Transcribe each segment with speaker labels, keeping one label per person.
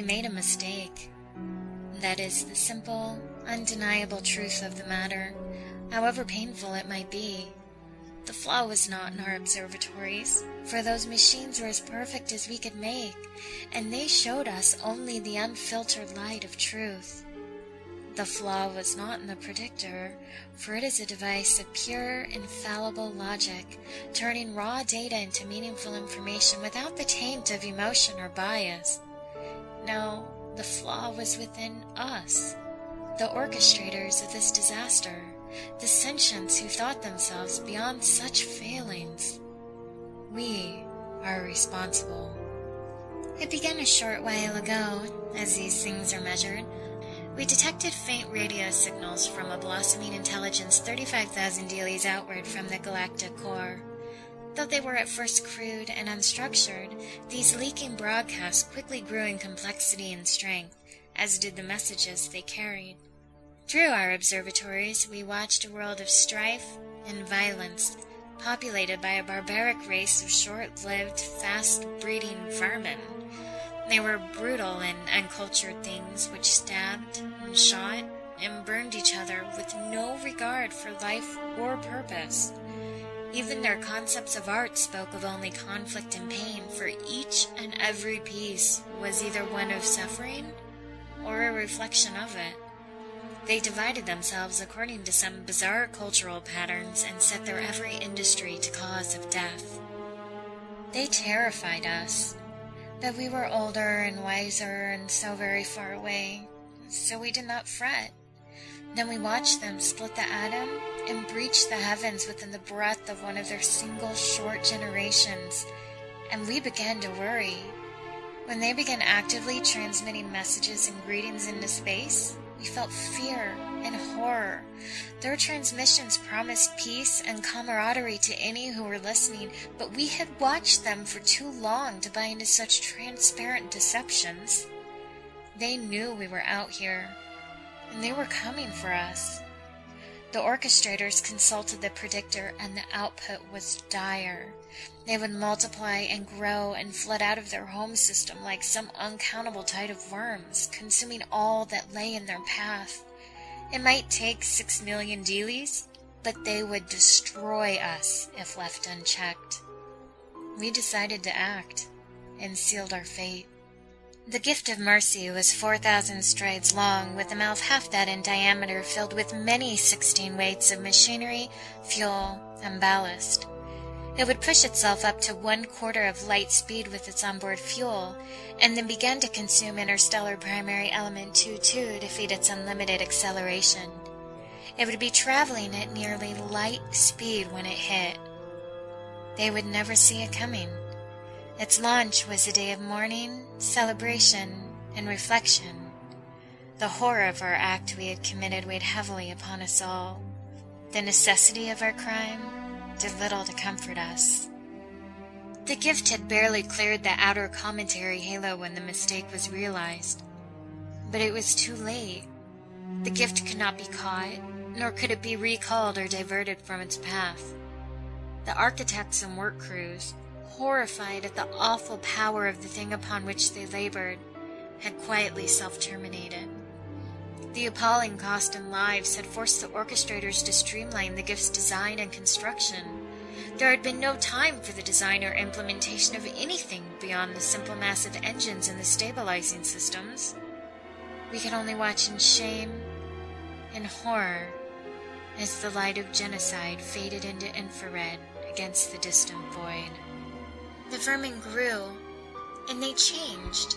Speaker 1: made a mistake. That is the simple, undeniable truth of the matter, however painful it might be. The flaw was not in our observatories, for those machines were as perfect as we could make, and they showed us only the unfiltered light of truth. The flaw was not in the predictor, for it is a device of pure, infallible logic, turning raw data into meaningful information without the taint of emotion or bias. No, the flaw was within us, the orchestrators of this disaster, the sentients who thought themselves beyond such failings. We are responsible. It began a short while ago, as these things are measured. We detected faint radio signals from a blossoming intelligence 35,000 deilies outward from the galactic core. Though they were at first crude and unstructured, these leaking broadcasts quickly grew in complexity and strength, as did the messages they carried. Through our observatories, we watched a world of strife and violence, populated by a barbaric race of short-lived, fast-breeding vermin. They were brutal and uncultured things which stabbed and shot and burned each other with no regard for life or purpose. Even their concepts of art spoke of only conflict and pain, for each and every piece was either one of suffering or a reflection of it. They divided themselves according to some bizarre cultural patterns and set their every industry to cause of death. They terrified us, but we were older and wiser and so very far away, so we did not fret. Then we watched them split the atom and breach the heavens within the breath of one of their single short generations, and we began to worry. When they began actively transmitting messages and greetings into space, we felt fear and horror. Their transmissions promised peace and camaraderie to any who were listening, but we had watched them for too long to buy into such transparent deceptions. They knew we were out here, and they were coming for us. The orchestrators consulted the predictor, and the output was dire. They would multiply and grow and flood out of their home system like some uncountable tide of worms, consuming all that lay in their path. It might take 6 million deilies, but they would destroy us if left unchecked. We decided to act, and sealed our fate. The gift of mercy was 4,000 strides long, with a mouth half that in diameter, filled with many 16 weights of machinery, fuel, and ballast. It would push itself up to 1/4 of light speed with its onboard fuel, and then begin to consume interstellar primary element 2-2 to feed its unlimited acceleration. It would be traveling at nearly light speed when it hit. They would never see it coming. Its launch was a day of mourning, celebration, and reflection. The horror of our act we had committed weighed heavily upon us all. The necessity of our crime did little to comfort us. The gift had barely cleared the outer commentary halo when the mistake was realized. But it was too late. The gift could not be caught, nor could it be recalled or diverted from its path. The architects and work crews, horrified at the awful power of the thing upon which they labored, had quietly self-terminated. The appalling cost in lives had forced the orchestrators to streamline the gift's design and construction. There had been no time for the design or implementation of anything beyond the simple massive engines and the stabilizing systems. We could only watch in shame and horror as the light of genocide faded into infrared against the distant void. The vermin grew, and they changed.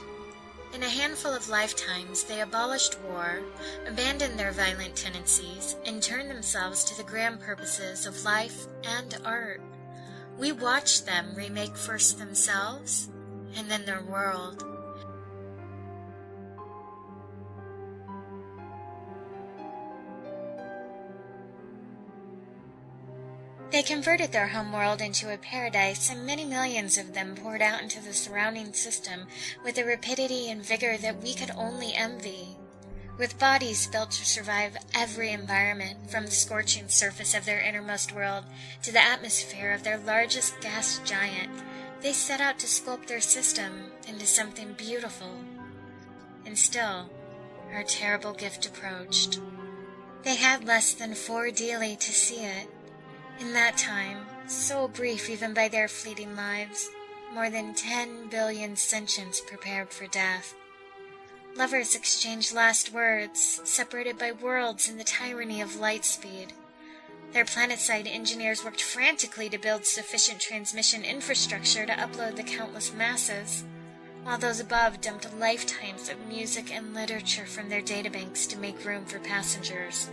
Speaker 1: In a handful of lifetimes, they abolished war, abandoned their violent tendencies, and turned themselves to the grand purposes of life and art. We watched them remake first themselves, and then their world. They converted their homeworld into a paradise, and many millions of them poured out into the surrounding system with a rapidity and vigor that we could only envy. With bodies built to survive every environment, from the scorching surface of their innermost world to the atmosphere of their largest gas giant, they set out to sculpt their system into something beautiful. and still our terrible gift approached. They had less than 4 daily to see it. In that time, so brief even by their fleeting lives, more than 10 billion sentients prepared for death. Lovers exchanged last words, separated by worlds in the tyranny of light speed. Their planet-side engineers worked frantically to build sufficient transmission infrastructure to upload the countless masses, while those above dumped lifetimes of music and literature from their databanks to make room for passengers.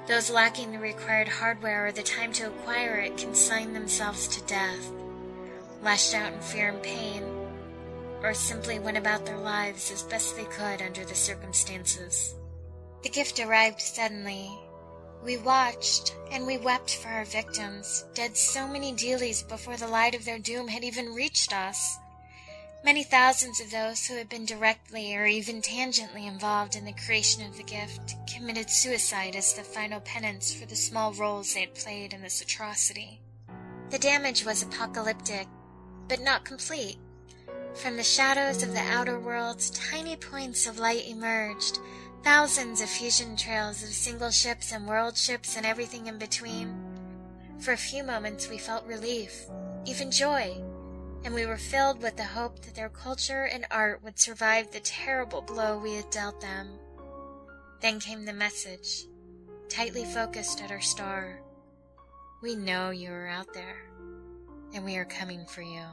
Speaker 1: Those lacking the required hardware or the time to acquire it consigned themselves to death, lashed out in fear and pain, or simply went about their lives as best they could under the circumstances. The gift arrived suddenly. We watched, and we wept for our victims, dead so many dailies before the light of their doom had even reached us. Many thousands of those who had been directly or even tangentially involved in the creation of the gift committed suicide as the final penance for the small roles they had played in this atrocity. The damage was apocalyptic, but not complete. From the shadows of the outer world, tiny points of light emerged, thousands of fusion trails of single ships and world ships and everything in between. For a few moments we felt relief, even joy, and we were filled with the hope that their culture and art would survive the terrible blow we had dealt them. Then came the message, tightly focused at our star. We know you are out there, and we are coming for you.